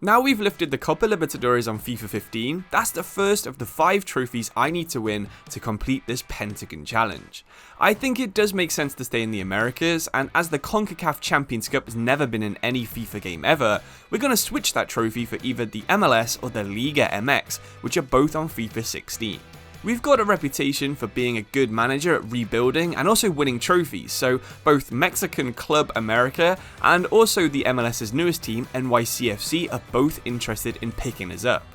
Now we've lifted the Copa Libertadores on FIFA 15, that's the first of the 5 trophies I need to win to complete this Pentagon challenge. I think it does make sense to stay in the Americas, and as the CONCACAF Champions Cup has never been in any FIFA game ever, we're going to switch that trophy for either the MLS or the Liga MX, which are both on FIFA 16. We've got a reputation for being a good manager at rebuilding and also winning trophies, so both Mexican club America and also the MLS's newest team, NYCFC, are both interested in picking us up.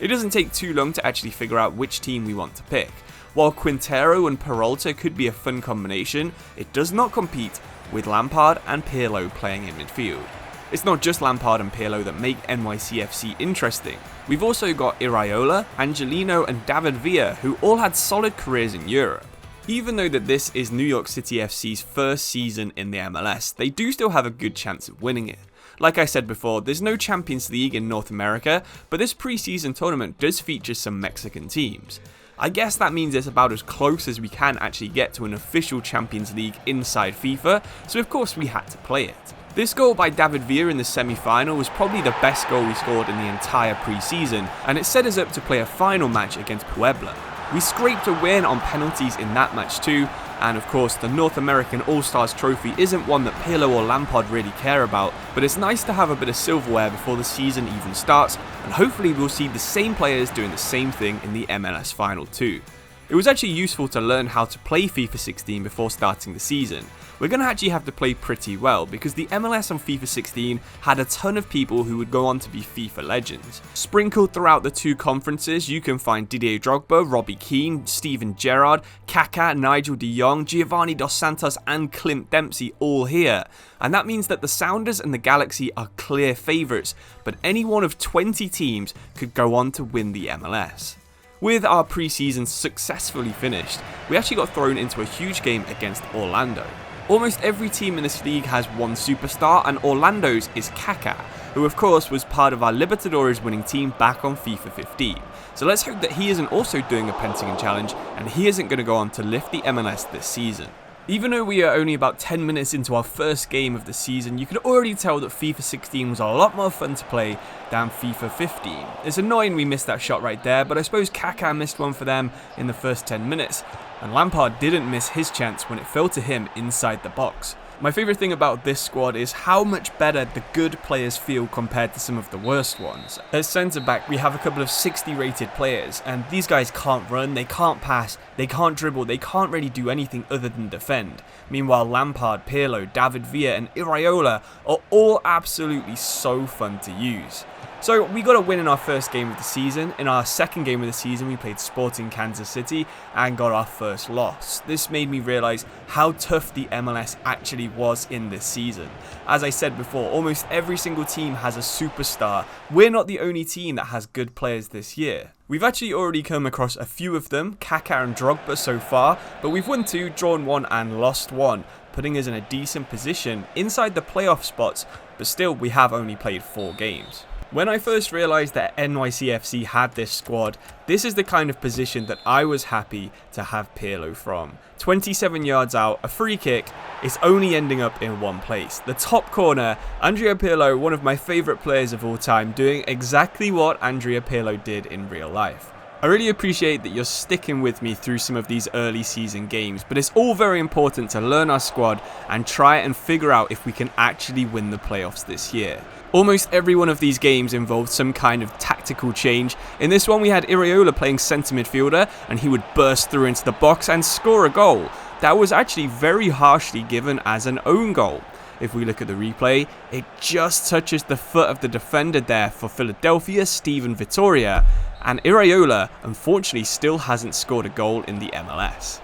It doesn't take too long to actually figure out which team we want to pick. While Quintero and Peralta could be a fun combination, it does not compete with Lampard and Pirlo playing in midfield. It's not just Lampard and Pirlo that make NYCFC interesting. We've also got Iraola, Angelino and David Villa, who all had solid careers in Europe. Even though that this is New York City FC's first season in the MLS, they do still have a good chance of winning it. Like I said before, there's no Champions League in North America, but this preseason tournament does feature some Mexican teams. I guess that means it's about as close as we can actually get to an official Champions League inside FIFA, so of course we had to play it. This goal by David Villa in the semi-final was probably the best goal we scored in the entire pre-season, and it set us up to play a final match against Puebla. We scraped a win on penalties in that match too, and of course the North American All-Stars trophy isn't one that Pirlo or Lampard really care about, but it's nice to have a bit of silverware before the season even starts, and hopefully we'll see the same players doing the same thing in the MLS final too. It was actually useful to learn how to play FIFA 16 before starting the season. We're going to actually have to play pretty well because the MLS on FIFA 16 had a ton of people who would go on to be FIFA legends. Sprinkled throughout the 2 conferences, you can find Didier Drogba, Robbie Keane, Steven Gerrard, Kaká, Nigel de Jong, Giovanni Dos Santos and Clint Dempsey all here. And that means that the Sounders and the Galaxy are clear favourites, but any one of 20 teams could go on to win the MLS. With our preseason successfully finished, we actually got thrown into a huge game against Orlando. Almost every team in this league has one superstar, and Orlando's is Kaká, who of course was part of our Libertadores winning team back on FIFA 15. So let's hope that he isn't also doing a Pentagon challenge and he isn't going to go on to lift the MLS this season. Even though we are only about 10 minutes into our first game of the season, you could already tell that FIFA 16 was a lot more fun to play than FIFA 15. It's annoying we missed that shot right there, but I suppose Kaká missed one for them in the first 10 minutes, and Lampard didn't miss his chance when it fell to him inside the box. My favourite thing about this squad is how much better the good players feel compared to some of the worst ones. At centre back we have a couple of 60 rated players, and these guys can't run, they can't pass, they can't dribble, they can't really do anything other than defend. Meanwhile Lampard, Pirlo, David Villa and Iraola are all absolutely so fun to use. So we got a win in our first game of the season. In our second game of the season we played Sporting Kansas City and got our first loss. This made me realise how tough the MLS actually was in this season. As I said before, almost every single team has a superstar. We're not the only team that has good players this year. We've actually already come across a few of them, Kaká and Drogba so far, but we've won 2, drawn 1 and lost 1, putting us in a decent position inside the playoff spots, but still we have only played 4 games. When I first realised that NYCFC had this squad, this is the kind of position that I was happy to have Pirlo from. 27 yards out, a free kick, it's only ending up in one place. The top corner, Andrea Pirlo, one of my favourite players of all time, doing exactly what Andrea Pirlo did in real life. I really appreciate that you're sticking with me through some of these early season games, but it's all very important to learn our squad and try and figure out if we can actually win the playoffs this year. Almost every one of these games involved some kind of tactical change. In this one we had Iraola playing centre midfielder and he would burst through into the box and score a goal. That was actually very harshly given as an own goal. If we look at the replay, it just touches the foot of the defender there for Philadelphia, Steven Vittoria, and Iraola unfortunately still hasn't scored a goal in the MLS.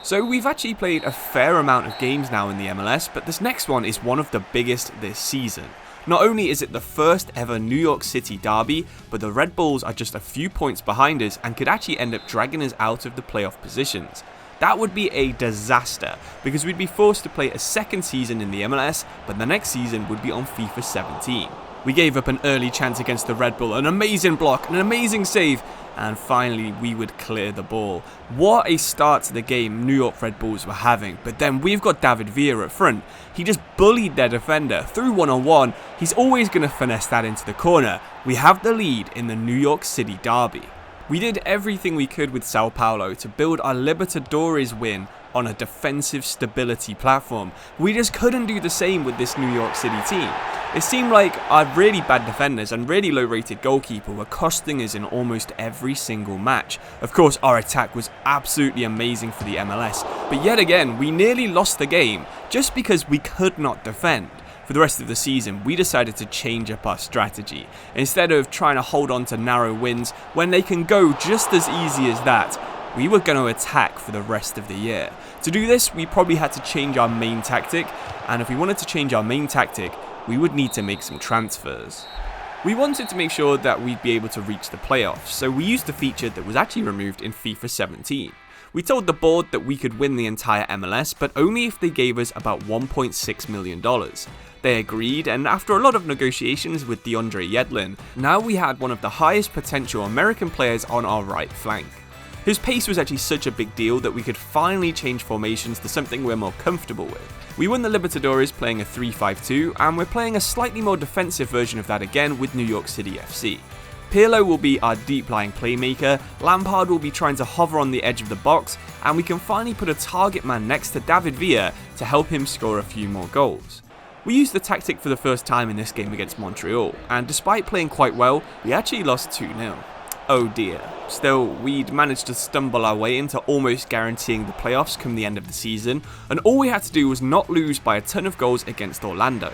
So we've actually played a fair amount of games now in the MLS, but this next one is one of the biggest this season. Not only is it the first ever New York City derby, but the Red Bulls are just a few points behind us and could actually end up dragging us out of the playoff positions. That would be a disaster, because we'd be forced to play a second season in the MLS, but the next season would be on FIFA 17. We gave up an early chance against the Red Bull, an amazing block, an amazing save, and finally we would clear the ball. What a start to the game New York Red Bulls were having, but then we've got David Villa at front. He just bullied their defender through one-on-one. He's always going to finesse that into the corner. We have the lead in the New York City derby. We did everything we could with Sao Paulo to build our Libertadores win on a defensive stability platform. We just couldn't do the same with this New York City team. It seemed like our really bad defenders and really low rated goalkeeper were costing us in almost every single match. Of course, our attack was absolutely amazing for the MLS, but yet again, we nearly lost the game just because we could not defend. For the rest of the season, we decided to change up our strategy. Instead of trying to hold on to narrow wins when they can go just as easy as that, we were going to attack for the rest of the year. To do this, we probably had to change our main tactic, and if we wanted to change our main tactic, we would need to make some transfers. We wanted to make sure that we'd be able to reach the playoffs, so we used a feature that was actually removed in FIFA 17. We told the board that we could win the entire MLS, but only if they gave us about $1.6 million. They agreed, and after a lot of negotiations with DeAndre Yedlin, now we had one of the highest potential American players on our right flank. His pace was actually such a big deal that we could finally change formations to something we're more comfortable with. We won the Libertadores playing a 3-5-2, and we're playing a slightly more defensive version of that again with New York City FC. Pirlo will be our deep-lying playmaker, Lampard will be trying to hover on the edge of the box, and we can finally put a target man next to David Villa to help him score a few more goals. We used the tactic for the first time in this game against Montreal, and despite playing quite well, we actually lost 2-0. Oh dear. Still, we'd managed to stumble our way into almost guaranteeing the playoffs come the end of the season, and all we had to do was not lose by a ton of goals against Orlando.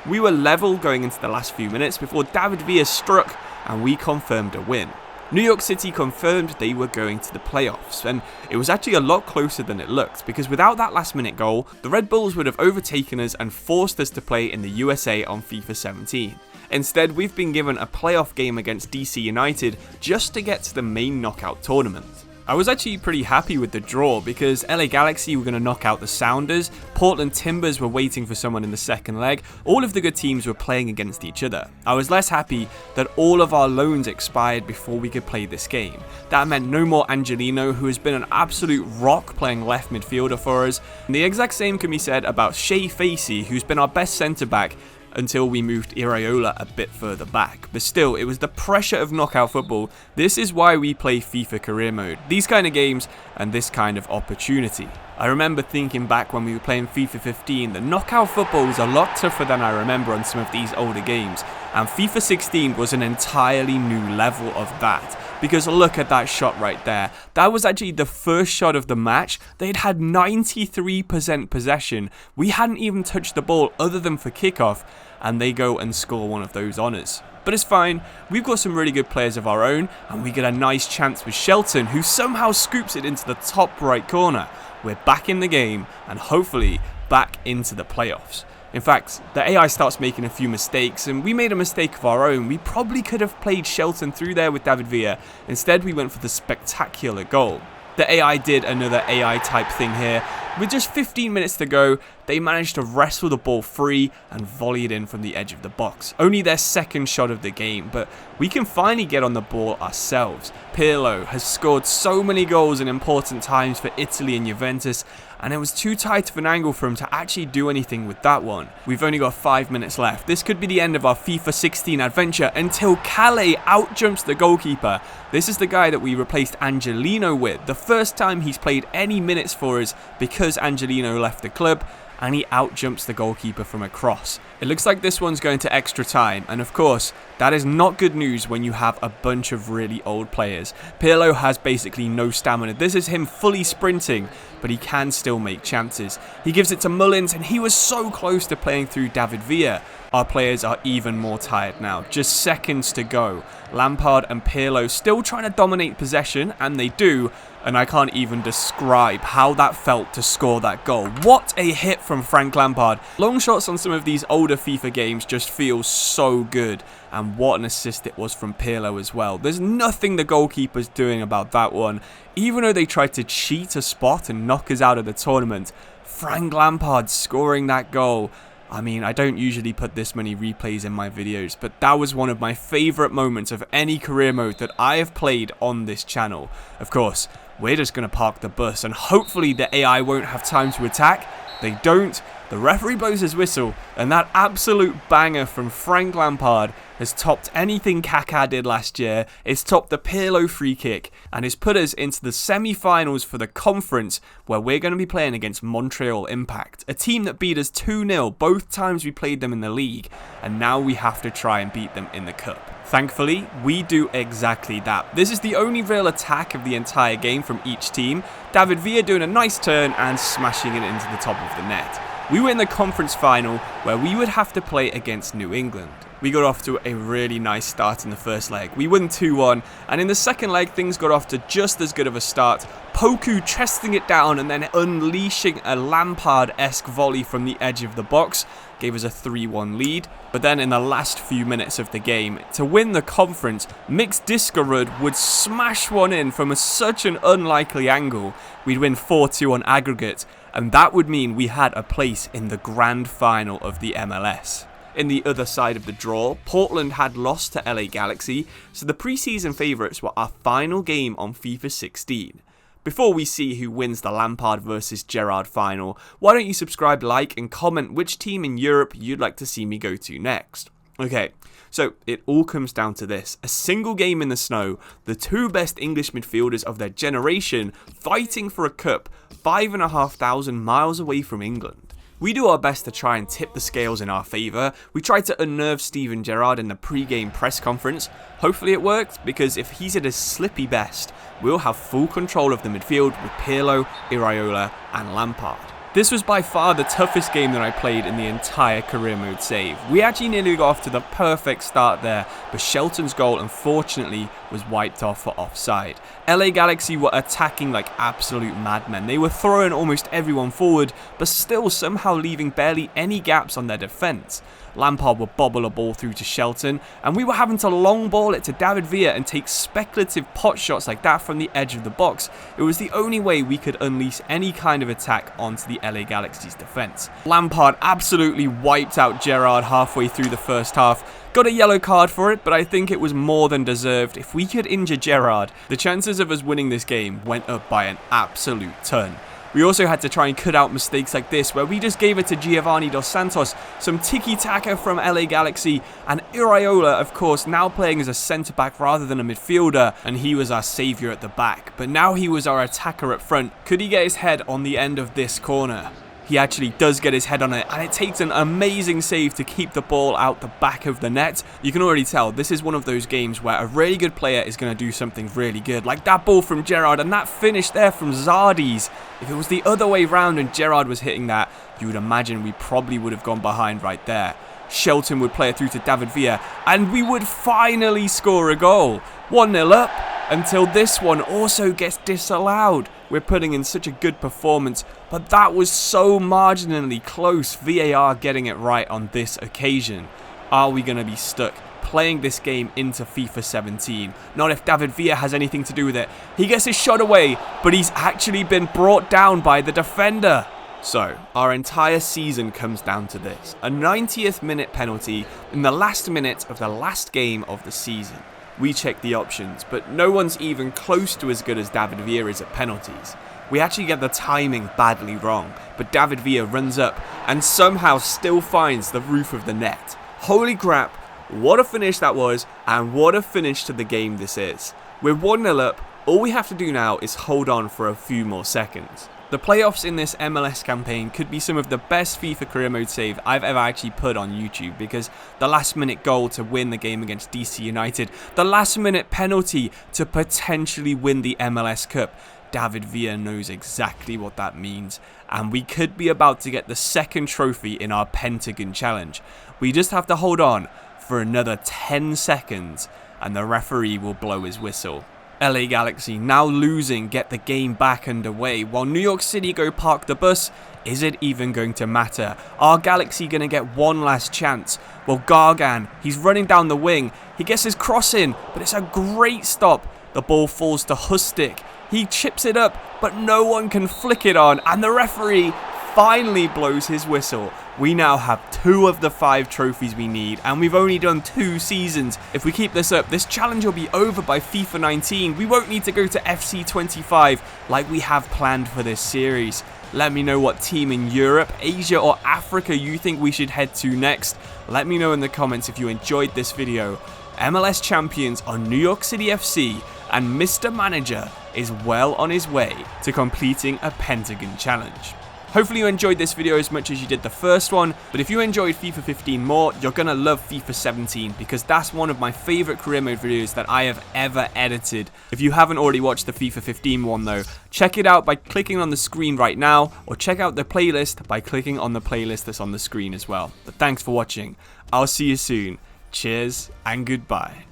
We were level going into the last few minutes before David Villa struck and we confirmed a win. New York City confirmed they were going to the playoffs, and it was actually a lot closer than it looked, because without that last minute goal, the Red Bulls would have overtaken us and forced us to play in the USA on FIFA 17. Instead, we've been given a playoff game against DC United just to get to the main knockout tournament. I was actually pretty happy with the draw because LA Galaxy were going to knock out the Sounders, Portland Timbers were waiting for someone in the second leg, all of the good teams were playing against each other. I was less happy that all of our loans expired before we could play this game. That meant no more Angelino, who has been an absolute rock playing left midfielder for us. And the exact same can be said about Shea Facey, who's been our best centre back until we moved Iraola a bit further back. But still, it was the pressure of knockout football. This is why we play FIFA career mode. These kind of games and this kind of opportunity. I remember thinking back when we were playing FIFA 15 that knockout football was a lot tougher than I remember on some of these older games, and FIFA 16 was an entirely new level of that. Because look at that shot right there. That was actually the first shot of the match. They'd had 93% possession. We hadn't even touched the ball other than for kickoff, and they go and score one of those honours. But it's fine, we've got some really good players of our own, and we get a nice chance with Shelton, who somehow scoops it into the top right corner. We're back in the game, and hopefully back into the playoffs. In fact, the AI starts making a few mistakes, and we made a mistake of our own. We probably could have played Shelton through there with David Villa. Instead, we went for the spectacular goal. The AI did another AI type thing here. With just 15 minutes to go, they managed to wrestle the ball free and volley it in from the edge of the box. Only their second shot of the game, but we can finally get on the ball ourselves. Pirlo has scored so many goals in important times for Italy and Juventus, and it was too tight of an angle for him to actually do anything with that one. We've only got 5 minutes left. This could be the end of our FIFA 16 adventure until Calais outjumps the goalkeeper. This is the guy that we replaced Angelino with, the first time he's played any minutes for us because Angelino left the club, and he outjumps the goalkeeper from a cross. It looks like this one's going to extra time, and of course, that is not good news when you have a bunch of really old players. Pirlo has basically no stamina. This is him fully sprinting, but he can still make chances. He gives it to Mullins, and he was so close to playing through David Villa. Our players are even more tired now, just seconds to go. Lampard and Pirlo still trying to dominate possession, and they do, and I can't even describe how that felt to score that goal. What a hit from Frank Lampard. Long shots on some of these older FIFA games just feel so good, and what an assist it was from Pirlo as well. There's nothing the goalkeeper's doing about that one. Even though they tried to cheat a spot and knock us out of the tournament, Frank Lampard scoring that goal, I mean, I don't usually put this many replays in my videos, but that was one of my favourite moments of any career mode that I have played on this channel. Of course, we're just going to park the bus and hopefully the AI won't have time to attack. They don't. The referee blows his whistle, and that absolute banger from Frank Lampard has topped anything Kaká did last year. It's topped the Pirlo free kick and has put us into the semi-finals for the conference, where we're going to be playing against Montreal Impact, a team that beat us 2-0 both times we played them in the league, and now we have to try and beat them in the cup. Thankfully, we do exactly that. This is the only real attack of the entire game from each team. David Villa doing a nice turn and smashing it into the top of the net. We were in the conference final where we would have to play against New England. We got off to a really nice start in the first leg. We won 2-1, and in the second leg things got off to just as good of a start. Poku chesting it down and then unleashing a Lampard-esque volley from the edge of the box gave us a 3-1 lead. But then in the last few minutes of the game, to win the conference, Mix Diskerud would smash one in from such an unlikely angle. We'd win 4-2 on aggregate, and that would mean we had a place in the grand final of the MLS. In the other side of the draw, Portland had lost to LA Galaxy, so the preseason favourites were our final game on FIFA 16. Before we see who wins the Lampard versus Gerrard final, why don't you subscribe, like and comment which team in Europe you'd like to see me go to next. Okay, so it all comes down to this. A single game in the snow, the two best English midfielders of their generation fighting for a cup 5,500 miles away from England. We do our best to try and tip the scales in our favour. We tried to unnerve Steven Gerrard in the pre-game press conference. Hopefully it worked, because if he's at his slippy best, we'll have full control of the midfield with Pirlo, Iraola and Lampard. This was by far the toughest game that I played in the entire career mode save. We actually nearly got off to the perfect start there, but Shelton's goal unfortunately was wiped off for offside. LA Galaxy were attacking like absolute madmen. They were throwing almost everyone forward, but still somehow leaving barely any gaps on their defence. Lampard would bobble a ball through to Shelton, and we were having to long ball it to David Villa and take speculative pot shots like that from the edge of the box. It was the only way we could unleash any kind of attack onto the LA Galaxy's defence. Lampard absolutely wiped out Gerrard halfway through the first half. Got a yellow card for it, but I think it was more than deserved. If we could injure Gerrard, the chances of us winning this game went up by an absolute ton. We also had to try and cut out mistakes like this, where we just gave it to Giovanni Dos Santos, some tiki-taka from LA Galaxy, and Iraola, of course, now playing as a centre-back rather than a midfielder, and he was our saviour at the back. But now he was our attacker up front. Could he get his head on the end of this corner? He actually does get his head on it, and it takes an amazing save to keep the ball out the back of the net. You can already tell this is one of those games where a really good player is going to do something really good, like that ball from Gerrard and that finish there from Zardes. If it was the other way round and Gerrard was hitting that, you would imagine we probably would have gone behind right there. Shelton would play it through to David Villa, and we would finally score a goal. 1-0 up, until this one also gets disallowed. We're putting in such a good performance, but that was so marginally close. VAR getting it right on this occasion. Are we going to be stuck playing this game into FIFA 17? Not if David Villa has anything to do with it. He gets his shot away, but he's actually been brought down by the defender. So, our entire season comes down to this. A 90th minute penalty in the last minute of the last game of the season. We check the options, but no one's even close to as good as David Villa is at penalties. We actually get the timing badly wrong, but David Villa runs up and somehow still finds the roof of the net. Holy crap, what a finish that was, and what a finish to the game this is. We're 1-0 up, all we have to do now is hold on for a few more seconds. The playoffs in this MLS campaign could be some of the best FIFA career mode save I've ever actually put on YouTube, because the last minute goal to win the game against DC United, the last minute penalty to potentially win the MLS Cup, David Villa knows exactly what that means, and we could be about to get the second trophy in our Pentagon challenge. We just have to hold on for another 10 seconds and the referee will blow his whistle. LA Galaxy now losing get the game back underway, while New York City go park the bus. Is it even going to matter? Are Galaxy going to get one last chance? Well, Gargan, he's running down the wing. He gets his cross in, but it's a great stop. The ball falls to Hustic. He chips it up, but no one can flick it on, and the referee finally blows his whistle. We now have 2 of the 5 trophies we need, and we've only done 2 seasons. If we keep this up, this challenge will be over by FIFA 19. We won't need to go to FC 25 like we have planned for this series. Let me know what team in Europe, Asia or Africa you think we should head to next. Let me know in the comments if you enjoyed this video. MLS champions are New York City FC, and Mr. Manager is well on his way to completing a Pentagon challenge. Hopefully you enjoyed this video as much as you did the first one, but if you enjoyed FIFA 15 more, you're gonna love FIFA 17 because that's one of my favorite career mode videos that I have ever edited. If you haven't already watched the FIFA 15 one though, check it out by clicking on the screen right now, or check out the playlist by clicking on the playlist that's on the screen as well. But thanks for watching. I'll see you soon. Cheers and goodbye.